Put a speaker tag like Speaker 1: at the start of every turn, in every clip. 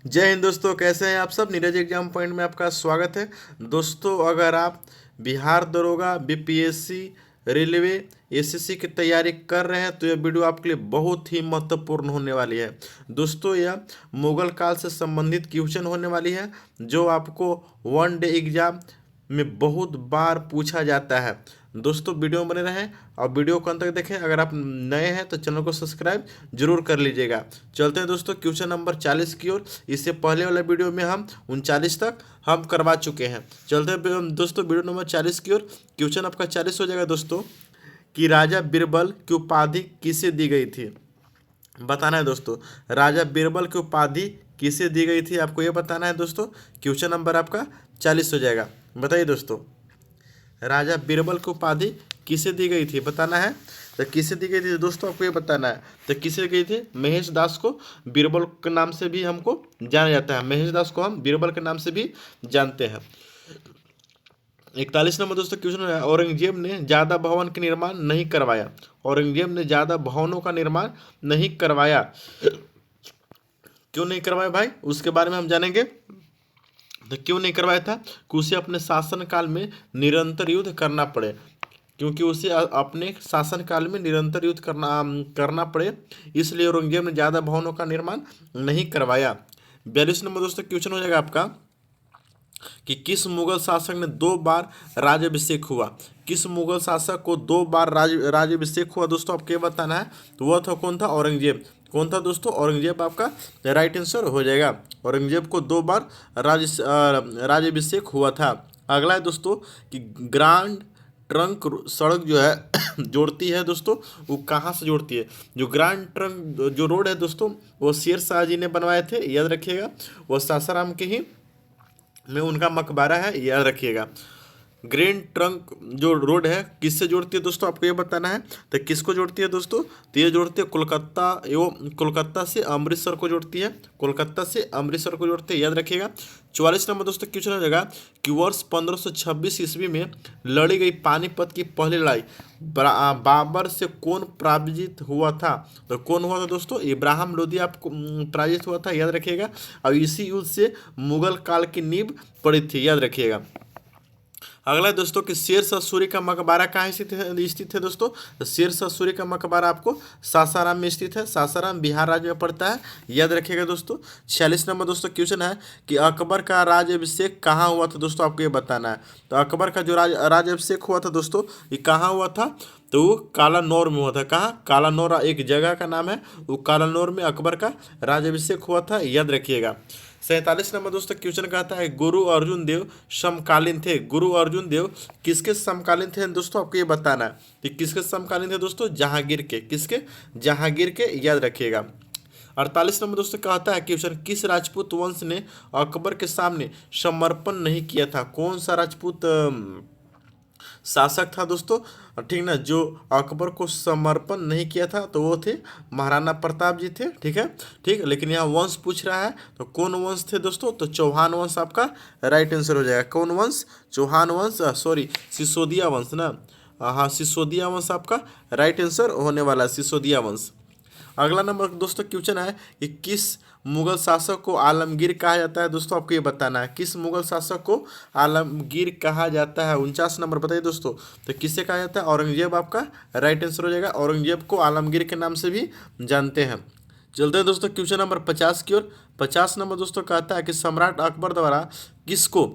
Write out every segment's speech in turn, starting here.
Speaker 1: जय हिंद दोस्तों, कैसे हैं आप सब। नीरज एग्जाम पॉइंट में आपका स्वागत है। दोस्तों, अगर आप बिहार दरोगा, बीपीएससी, रेलवे, एसएससी की तैयारी कर रहे हैं तो यह वीडियो आपके लिए बहुत ही महत्वपूर्ण होने वाली है। दोस्तों, यह मुगल काल से संबंधित क्वेश्चन होने वाली है जो आपको वन डे एग्जाम में बहुत बार पूछा जाता है। दोस्तों, वीडियो में बने रहें और वीडियो को अंत तक देखें। अगर आप नए हैं तो चैनल को सब्सक्राइब जरूर कर लीजिएगा। चलते हैं दोस्तों क्वेश्चन नंबर 40 की ओर। इससे पहले वाले वीडियो में हम 39 तक हम करवा चुके हैं। चलते हैं दोस्तों वीडियो नंबर 40 की ओर। क्वेश्चन आपका 40 हो जाएगा दोस्तों कि राजा बीरबल की उपाधि किसे दी गई थी। बताना है दोस्तों, राजा बीरबल की उपाधि किसे दी गई थी, आपको ये बताना है दोस्तों। क्वेश्चन नंबर आपका 40 हो जाएगा। बताइए दोस्तों, राजा बीरबल की उपाधि किसे दी गई थी, बताना है। तो किसे दी गई थी दोस्तों, आपको ये बताना है। तो किसे दी गई थी? महेश दास को बीरबल के नाम से भी हमको जाना जाता है। महेश दास को हम बीरबल के नाम से भी जानते हैं। 41 नंबर दोस्तों क्वेश्चन है, औरंगजेब ने ज्यादा भवन का निर्माण नहीं करवाया। औरंगजेब ने ज्यादा भवनों का निर्माण नहीं करवाया। क्यों नहीं करवाया भाई, उसके बारे में हम जानेंगे। तो क्यों नहीं करवाया था कि उसे अपने शासन काल में निरंतर युद्ध करना पड़े। क्योंकि उसे अपने शासन काल में निरंतर युद्ध करना पड़े, इसलिए औरंगजेब ने ज़्यादा भवनों का निर्माण नहीं करवाया। 42 नंबर दोस्तों क्वेश्चन हो जाएगा आपका कि किस मुगल शासक ने 2 बार राज्याभिषेक हुआ। किस मुगल शासक को 2 बार राज्याभिषेक हुआ दोस्तों, आपको ये बताना है। तो वह था कौन था? औरंगजेब। कौन था दोस्तों? औरंगजेब आपका राइट आंसर हो जाएगा। औरंगजेब को 2 बार राज्याभिषेक हुआ था। अगला है दोस्तों कि ग्रांड ट्रंक सड़क जो है जोड़ती है दोस्तों, वो कहाँ से जोड़ती है? जो ग्रांड ट्रंक जो रोड है दोस्तों, वो शेर शाह जी ने बनवाए थे, याद रखिएगा। वो सासाराम के ही में उनका मकबरा है, याद रखिएगा। ग्रैंड ट्रंक जो रोड है किससे जोड़ती है दोस्तों, आपको ये बताना है। तो किसको जोड़ती है दोस्तों? तो ये जोड़ती है कोलकाता एवं कोलकाता से अमृतसर को जोड़ती है। कोलकाता से अमृतसर को जोड़ती है, याद रखिएगा। 44 नंबर दोस्तों क्वेश्चन हो जाएगा कि वर्ष 1526 ईस्वी में लड़ी गई पानीपत की पहली लड़ाई बाबर से कौन पराजित हुआ था। तो कौन हुआ था दोस्तों? इब्राहिम लोदी आपको पराजित हुआ था, याद रखिएगा। और इसी युद्ध से मुगल काल की नींव पड़ी थी, याद रखिएगा। अगला है दोस्तों कि शेर शाह सूरी का मकबरा कहाँ स्थित है दोस्तों। तो शेर शाह सूरी का मकबरा आपको सासाराम में स्थित है। सासाराम बिहार राज्य में पड़ता है, याद रखिएगा दोस्तों। 46 नंबर दोस्तों क्वेश्चन है कि अकबर का राज्याभिषेक कहाँ हुआ था दोस्तों, आपको ये बताना है। तो अकबर का जो राज्याभिषेक हुआ था दोस्तों, ये कहाँ हुआ था? तो वो कालानौर में हुआ था। कहाँ? कालानौर एक जगह का नाम है, वो कालानौर में अकबर का राज्याभिषेक हुआ था, याद रखिएगा। 47 नंबर दोस्तों क्वेश्चन कहता है गुरु अर्जुन देव समकालीन थे। गुरु अर्जुन देव किसके समकालीन थे दोस्तों, आपको ये बताना है। कि किसके समकालीन थे दोस्तों? जहांगीर के। किसके? जहांगीर के, याद रखिएगा। 48 नंबर दोस्तों कहता है क्वेश्चन किस राजपूत वंश ने अकबर के सामने समर्पण नहीं किया था। कौन सा राजपूत शासक था दोस्तों, ठीक ना, जो अकबर को समर्पण नहीं किया था? तो वो थे महाराणा प्रताप जी थे, ठीक है। ठीक, लेकिन यहाँ वंश पूछ रहा है तो कौन वंश थे दोस्तों? तो चौहान वंश आपका राइट आंसर हो जाएगा। कौन वंश? चौहान वंश, सॉरी सिसोदिया वंश ना। हाँ, सिसोदिया वंश आपका राइट आंसर होने वाला है, सिसोदिया वंश। अगला नंबर दोस्तों क्वेश्चन है कि किस मुगल शासक को आलमगीर कहा जाता है दोस्तों, आपको ये बताना है। किस मुगल शासक को आलमगीर कहा जाता है? 49 नंबर बताइए दोस्तों। तो किससे कहा जाता है? औरंगजेब आपका राइट आंसर हो जाएगा। औरंगजेब को आलमगीर के नाम से भी जानते हैं। चलते हैं दोस्तों क्वेश्चन नंबर 50 की ओर। 50 नंबर दोस्तों कहता है कि सम्राट अकबर द्वारा किसको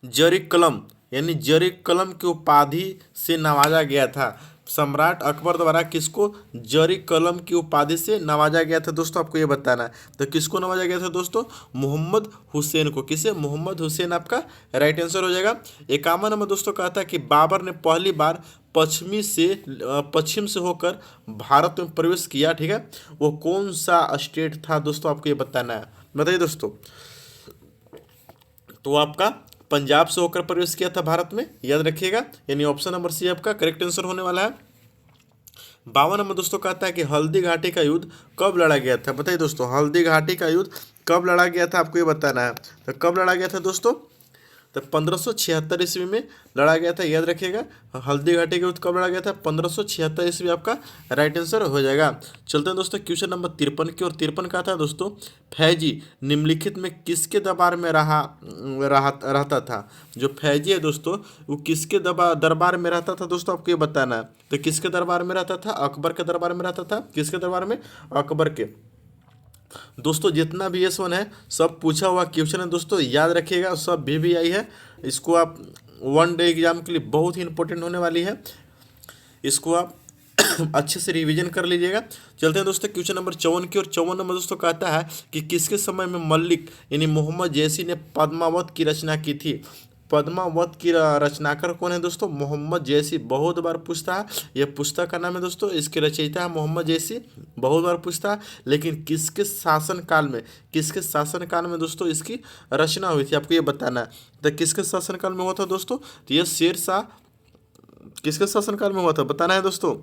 Speaker 1: जरी कलम यानी जरी कलम की उपाधि से नवाजा गया था। सम्राट अकबर द्वारा किसको जरी कलम की उपाधि से नवाजा गया था दोस्तों, आपको ये बताना है। तो किसको नवाजा गया था दोस्तों? मोहम्मद हुसैन को। किसे? मोहम्मद हुसैन आपका राइट आंसर हो जाएगा। 51 नंबर दोस्तों कहता है कि बाबर ने पहली बार पश्चिम से होकर भारत में प्रवेश किया, ठीक है। वो कौन सा स्टेट था दोस्तों, आपको ये बताना है। बताइए दोस्तों। तो आपका पंजाब से होकर प्रवेश किया था भारत में, याद रखिएगा। यानी ऑप्शन नंबर सी आपका करेक्ट आंसर होने वाला है। 52 नंबर दोस्तों कहता है कि हल्दी घाटी का युद्ध कब लड़ा गया था। बताइए दोस्तों, हल्दी घाटी का युद्ध कब लड़ा गया था, आपको ये बताना है। तो कब लड़ा गया था दोस्तों? तो 1576 ईस्वी में लड़ा गया था, याद रखिएगा। हल्दी घाटी के युद्ध कब लड़ा गया था? 1576 ईस्वी आपका राइट आंसर हो जाएगा। चलते हैं दोस्तों क्वेश्चन नंबर 53 की ओर। 53 का था दोस्तों, फैजी निम्नलिखित में किसके दरबार में रहता था? जो फैजी है दोस्तों, वो किसके दरबार में रहता था दोस्तों, आपको ये बताना है। तो किसके दरबार में रहता था? अकबर के दरबार में रहता था। किसके दरबार में? अकबर के। दोस्तों जितना भी S1 है सब पूछा हुआ क्वेश्चन है दोस्तों, याद रखिएगा। सब VVI है, इसको आप वन डे एग्जाम के लिए बहुत ही इंपॉर्टेंट होने वाली है, इसको आप अच्छे से रिवीजन कर लीजिएगा। चलते हैं दोस्तों क्वेश्चन नंबर 54 की ओर। 54 नंबर दोस्तों कहता है कि किसके समय में मल्लिक यानी मोहम्मद जैसी ने पद्मावत की रचना की थी? पद्मावत की रचनाकार कौन है दोस्तों? मोहम्मद जैसी। बहुत बार पूछता है, यह पुस्तक का नाम है दोस्तों, इसके रचयिता है मोहम्मद जैसी। बहुत बार पूछता है, लेकिन किसके शासन काल में, किसके शासन काल में दोस्तों इसकी रचना हुई थी, आपको ये बताना है। तो किसके शासन काल में हुआ था दोस्तों? तो यह शेरशाह किसके शासनकाल में हुआ था, बताना है दोस्तों।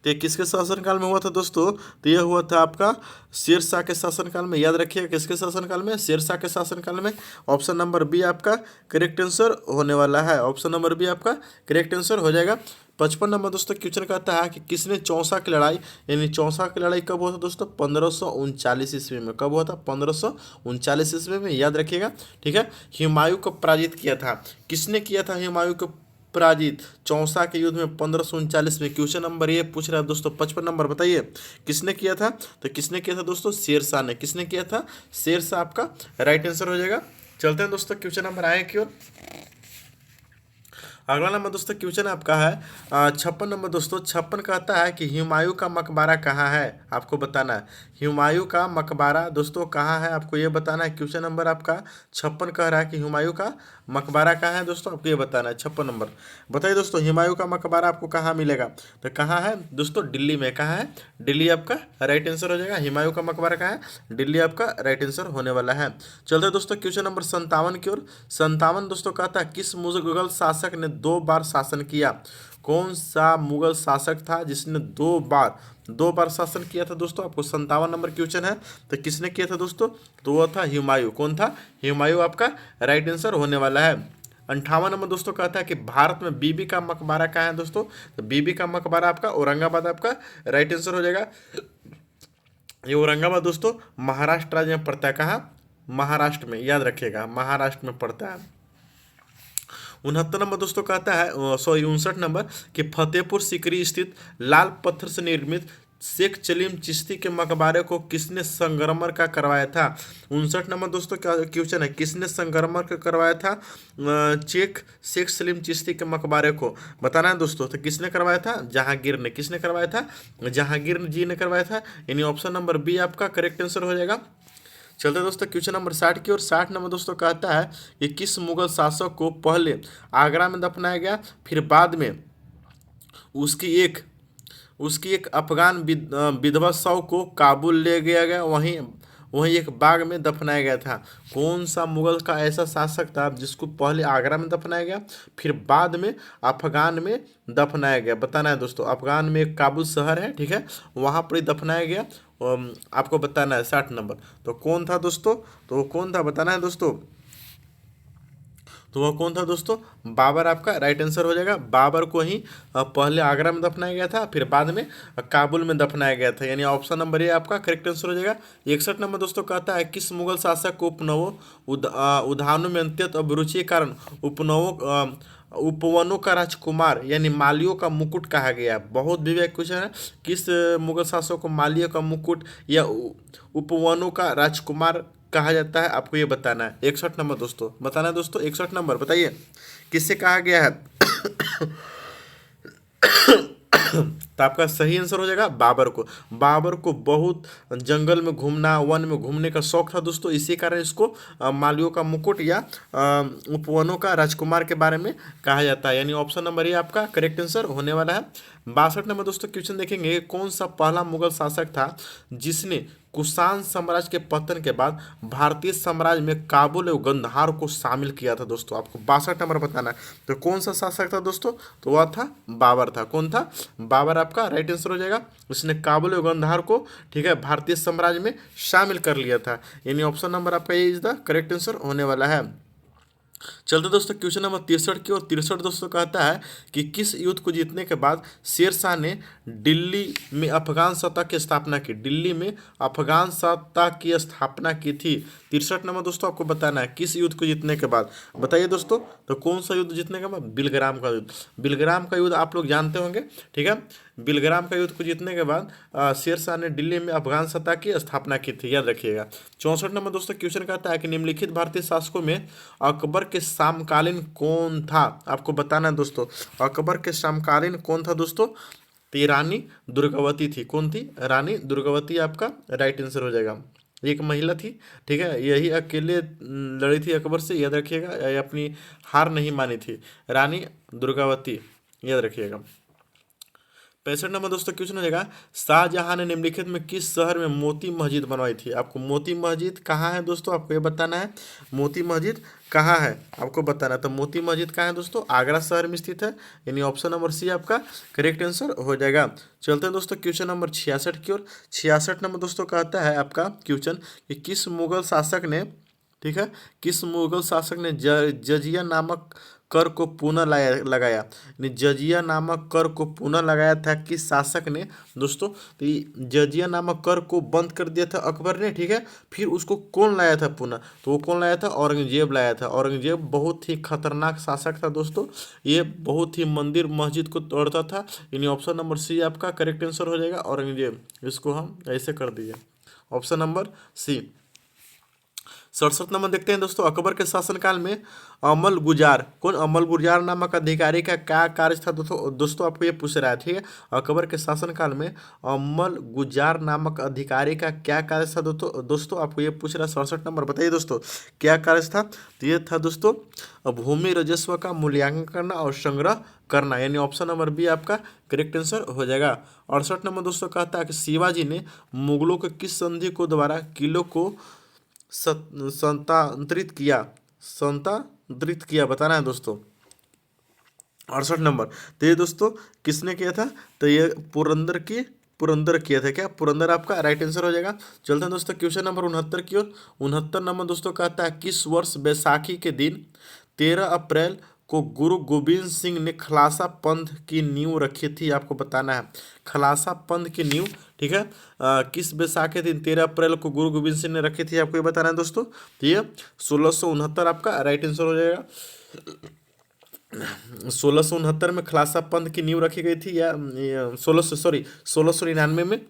Speaker 1: तो ये किसके शासनकाल में हुआ था दोस्तों? तो यह हुआ था आपका शेरशाह के शासनकाल में। याद रखिएगा, किसके शासनकाल में? शेरशाह के शासनकाल में। ऑप्शन नंबर बी आपका करेक्ट आंसर होने वाला है। ऑप्शन नंबर बी आपका करेक्ट आंसर हो जाएगा। 55 नंबर दोस्तों क्वेश्चन कहता है कि किसने चौसा की लड़ाई, यानी चौसा की लड़ाई कब हुआ था दोस्तों? 1539 ईस्वी में। कब हुआ था? 1539 ईस्वी में, याद रखिएगा। ठीक है, हुमायूं को पराजित किया था। किसने किया था हुमायूं को पराजित चौसा के युद्ध में 1539 में? क्वेश्चन नंबर ये पूछ रहा है दोस्तों। 55 नंबर बताइए किसने किया था? तो किसने किया था दोस्तों? शेरशाह ने। किसने किया था? शेरशाह आपका राइट आंसर हो जाएगा। चलते हैं दोस्तों क्वेश्चन नंबर आए की ओर। अगला नंबर दोस्तों क्वेश्चन आपका है 56 नंबर दोस्तों। 56 कहता है कि हुमायूं का मकबरा कहाँ है, आपको बताना है। हुमायूं का मकबरा दोस्तों कहाँ है, आपको ये बताना है। क्वेश्चन नंबर आपका 56 कह रहा है कि हुमायूं का मकबरा कहाँ है दोस्तों, आपको ये बताना है। 56 नंबर बताइए दोस्तों, हुमायूं का मकबरा आपको कहाँ मिलेगा? तो कहाँ है दोस्तों? दिल्ली में। कहाँ है? दिल्ली आपका राइट आंसर हो जाएगा। हुमायूं का मकबरा कहाँ है? दिल्ली आपका राइट आंसर होने वाला है। चलते दोस्तों क्वेश्चन नंबर 57 की ओर। 57 दोस्तों कहता है किस मुगल शासक ने 2 बार शासन किया? कौन सा मुगल शासक था जिसने 2 बार शासन किया था दोस्तों? आपको 57 नंबर क्वेश्चन है। तो किसने किया था दोस्तों? तो वो था हुमायूं। कौन था? हुमायूं आपका राइट आंसर होने वाला है। 58 नंबर दोस्तों कहता है कि भारत में बीबी का मकबरा कहाँ है दोस्तों? तो बीबी का मकबरा आपका औरंगाबाद आपका राइट आंसर हो जाएगा। ये औरंगाबाद दोस्तों महाराष्ट्र राज्य में पड़ता है। कहाँ? महाराष्ट्र में, याद रखिएगा, महाराष्ट्र में पड़ता है। 69 नंबर दोस्तों कहता है 59 नंबर कि फतेहपुर सीकरी स्थित लाल पत्थर से निर्मित शेख सलीम चिश्ती के मकबरे को किसने संगमरमर का करवाया था? 59 नंबर दोस्तों क्या क्वेश्चन है, किसने संगमरमर का करवाया था शेख सलीम चिश्ती के मकबरे को? बताना है दोस्तों। तो किसने करवाया था? जहांगीर ने। किसने करवाया था? जहांगीर जी ने करवाया था, यानी ऑप्शन नंबर बी आपका करेक्ट आंसर हो जाएगा। चलते दोस्तों क्वेश्चन नंबर 60 की ओर। 60 नंबर दोस्तों कहता है कि किस मुगल शासक को पहले आगरा में दफनाया गया, फिर बाद में उसकी एक अफगान विधवा शव को काबुल ले गया गया, वहीं वहीं एक बाग में दफनाया गया था? कौन सा मुगल का ऐसा शासक था जिसको पहले आगरा में दफनाया गया, फिर बाद में अफगान में दफनाया गया? बताना है दोस्तों। अफगान में एक काबुल शहर है, ठीक है, वहाँ पर ही दफनाया गया। आपको बताना है 60 नंबर। तो कौन था दोस्तों? तो वो कौन था, बताना है दोस्तों। तो वह कौन था दोस्तों? बाबर आपका राइट आंसर हो जाएगा। बाबर को ही पहले आगरा में दफनाया गया था, फिर बाद में काबुल में दफनाया गया था, यानी ऑप्शन नंबर ए आपका करेक्ट आंसर हो जाएगा। 61 नंबर दोस्तों कहता है किस मुगल शासक को उद्यानों में अत्यंत अभिरुचि के कारण उपवनों का राजकुमार यानी मालियों का मुकुट कहा गया? बहुत विवेक क्वेश्चन है। किस मुगल शासक को मालियों का मुकुट या उपवनों का राजकुमार कहा जाता है? आपको ये बताना है। 61 नंबर दोस्तों बताना है दोस्तों। 61 नंबर बताइए किससे कहा गया है? तो आपका सही आंसर हो जाएगा बाबर को। बाबर को बहुत जंगल में घूमना, वन में घूमने का शौक था दोस्तों, इसी कारण इसको मालियों का मुकुट या उपवनों का राजकुमार के बारे में कहा जाता है, यानी ऑप्शन नंबर ए आपका करेक्ट आंसर होने वाला है। 62 नंबर दोस्तों क्वेश्चन देखेंगे, कौन सा पहला मुगल शासक था जिसने कुषाण साम्राज्य के पतन के बाद भारतीय साम्राज्य में काबुल एवं गंधार को शामिल किया था दोस्तों? आपको 62 नंबर बताना है। तो कौन सा शासक था दोस्तों? तो वह था बाबर था। कौन था? बाबर आपका राइट आंसर हो जाएगा। उसने काबुल एवं गंधार को, ठीक है, भारतीय साम्राज्य में शामिल कर लिया था, यानी ऑप्शन नंबर आपका ये इज द करेक्ट आंसर होने वाला है। चलते दोस्तों क्वेश्चन नंबर 63 की ओर। 63 दोस्तों कहता है कि किस युद्ध को जीतने के बाद शेर शाह ने दिल्ली में अफगान सत्ता की स्थापना की। दिल्ली में अफगान सत्ता की स्थापना की थी। 63 नंबर दोस्तों आपको बताना है किस युद्ध को जीतने के बाद। बताइए दोस्तों, तो कौन सा युद्ध जीतने के बाद? बिलग्राम का युद्ध। बिलग्राम का युद्ध आप लोग जानते होंगे, ठीक है। बिलग्राम का युद्ध को जीतने के बाद शेर शाह ने दिल्ली में अफगान सत्ता की स्थापना की थी, याद रखिएगा। 64 नंबर दोस्तों क्वेश्चन कहता है कि निम्नलिखित भारतीय शासकों में अकबर के समकालीन कौन था? आपको बताना है दोस्तों, अकबर के समकालीन कौन था दोस्तों? तो ये रानी दुर्गावती थी। कौन थी? रानी दुर्गावती आपका राइट आंसर हो जाएगा। एक महिला थी, ठीक है, यही अकेले लड़ी थी अकबर से, याद रखिएगा। ये अपनी हार नहीं मानी थी, रानी दुर्गावती, याद रखिएगा। 65 नंबर दोस्तों क्वेश्चन हो जाएगा, शाहजहां ने निम्नलिखित में किस शहर में मोती मस्जिद बनवाई थी? आपको मोती मस्जिद कहाँ है दोस्तों, आपको ये बताना है। मोती मस्जिद कहाँ है आपको बताना है। तो मोती मस्जिद कहाँ है दोस्तों? आगरा शहर में स्थित है, यानी ऑप्शन नंबर सी आपका करेक्ट आंसर हो जाएगा। चलते हैं दोस्तों क्वेश्चन नंबर 66 की ओर। 66 नंबर दोस्तों कहता है आपका क्वेश्चन कि किस मुगल शासक ने, ठीक है, किस मुगल शासक ने जजिया नामक कर को पुनः लगाया? यानी जजिया नामक कर को पुनः लगाया था किस शासक ने दोस्तों? तो ये जजिया नामक कर को बंद कर दिया था अकबर ने, ठीक है। फिर उसको कौन लाया था पुनः? तो वो कौन लाया था? औरंगजेब लाया था। औरंगजेब बहुत ही खतरनाक शासक था दोस्तों, ये बहुत ही मंदिर मस्जिद को तोड़ता था, यानी ऑप्शन नंबर सी आपका करेक्ट आंसर हो जाएगा, औरंगजेब। इसको हम ऐसे कर दिए, ऑप्शन नंबर सी। 67 नंबर देखते हैं दोस्तों, अकबर के शासनकाल में अमल गुजार, कौन? अमल गुजार नामक अधिकारी का क्या कार्य था दोस्तों आपको ये पूछ रहा है, ठीक है। अकबर के शासनकाल में अमल गुजार नामक अधिकारी का क्या कार्य था दोस्तों आपको ये पूछ रहा है। 67 नंबर बताइए दोस्तों क्या कार्य था? तो ये था दोस्तों भूमि राजस्व का मूल्यांकन करना और संग्रह करना, यानी ऑप्शन नंबर बी आपका करेक्ट आंसर हो जाएगा। 68 नंबर दोस्तों कहता है कि शिवाजी ने मुगलों के किस संधि को द्वारा किलों को संतांतरित किया बताना है दोस्तों। 68 नंबर, तो ये दोस्तों किसने किया था? तो ये पुरंदर किया था। क्या? पुरंदर आपका राइट आंसर हो जाएगा। चलते हैं दोस्तों क्वेश्चन नंबर 69 की ओर। 69 नंबर दोस्तों कहता है किस वर्ष बैसाखी के दिन 13 अप्रैल को गुरु गोविंद सिंह ने खालसा पंथ की नींव रखी थी? आपको बताना है खालसा पंथ की नींव, ठीक है। किस बैसाखी दिन 13 अप्रैल को गुरु गोविंद सिंह ने रखी थी? आपको ये बताना है दोस्तों। तो ये 1669 आपका राइट आंसर हो जाएगा। 1669 में खालसा पंथ की नींव रखी गई थी, या 1699 में,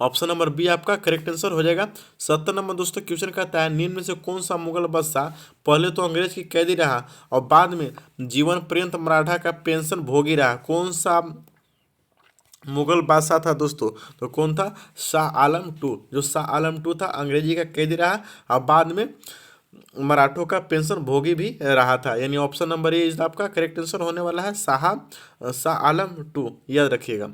Speaker 1: ऑप्शन नंबर बी आपका करेक्ट आंसर हो जाएगा। 70 नंबर दोस्तों क्वेश्चन कहता है निम्न में से कौन सा मुगल बादशाह पहले तो अंग्रेज की कैदी रहा और बाद में जीवन पर्यंत मराठा का पेंशन भोगी रहा? कौन सा मुगल बादशाह था दोस्तों? तो कौन था? शाह आलम टू। जो शाह आलम टू था अंग्रेजी का कैदी रहा और बाद में मराठों का पेंशन भोगी भी रहा था, यानी ऑप्शन नंबर ए आपका करेक्ट आंसर होने वाला है, शाह आलम टू, याद रखिएगा।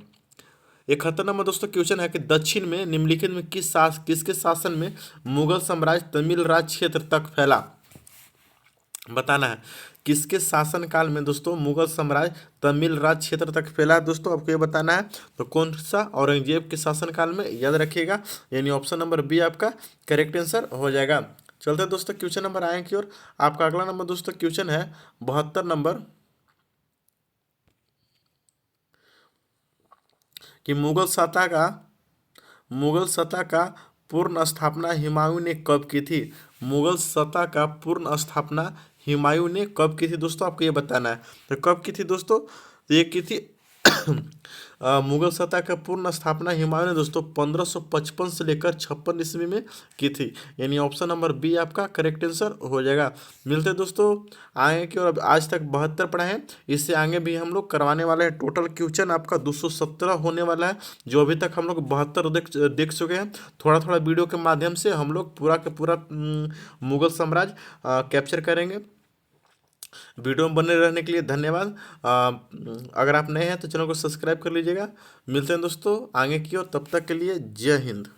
Speaker 1: 71 नंबर दोस्तों क्वेश्चन है कि दक्षिण में निम्नलिखित में किसके शासन में मुगल साम्राज्य तमिल राज क्षेत्र तक फैला? बताना है किसके शासनकाल में दोस्तों मुगल साम्राज्य तमिल राज क्षेत्र तक फैला दोस्तों आपको ये बताना है। तो कौन सा? औरंगजेब के शासनकाल में, याद रखिएगा, यानी ऑप्शन नंबर बी आपका करेक्ट आंसर हो जाएगा। चलते हैं दोस्तों क्वेश्चन नंबर आए की ओर। आपका अगला नंबर दोस्तों क्वेश्चन है 72 नंबर कि मुगल सत्ता का पूर्ण स्थापना हुमायूं ने कब की थी? मुगल सत्ता का पूर्ण स्थापना हुमायूं ने कब की थी दोस्तों आपको ये बताना है। तो कब की थी दोस्तों? तो ये की थी मुगल सत्ता का पूर्ण स्थापना हुमायूं ने दोस्तों 1555 से लेकर 56 ईस्वी में की थी, यानी ऑप्शन नंबर बी आपका करेक्ट आंसर हो जाएगा। मिलते हैं दोस्तों आगे की और अब आज तक 72 पढ़े हैं, इससे आगे भी हम लोग करवाने वाले हैं। टोटल क्वेश्चन आपका 217 होने वाला है, जो अभी तक हम लोग 72 देख चुके हैं। थोड़ा थोड़ा वीडियो के माध्यम से हम लोग पूरा का पूरा मुगल साम्राज्य कैप्चर करेंगे। वीडियो में बने रहने के लिए धन्यवाद। अगर आप नए हैं तो चैनल को सब्सक्राइब कर लीजिएगा। मिलते हैं दोस्तों आगे की ओर, तब तक के लिए जय हिंद।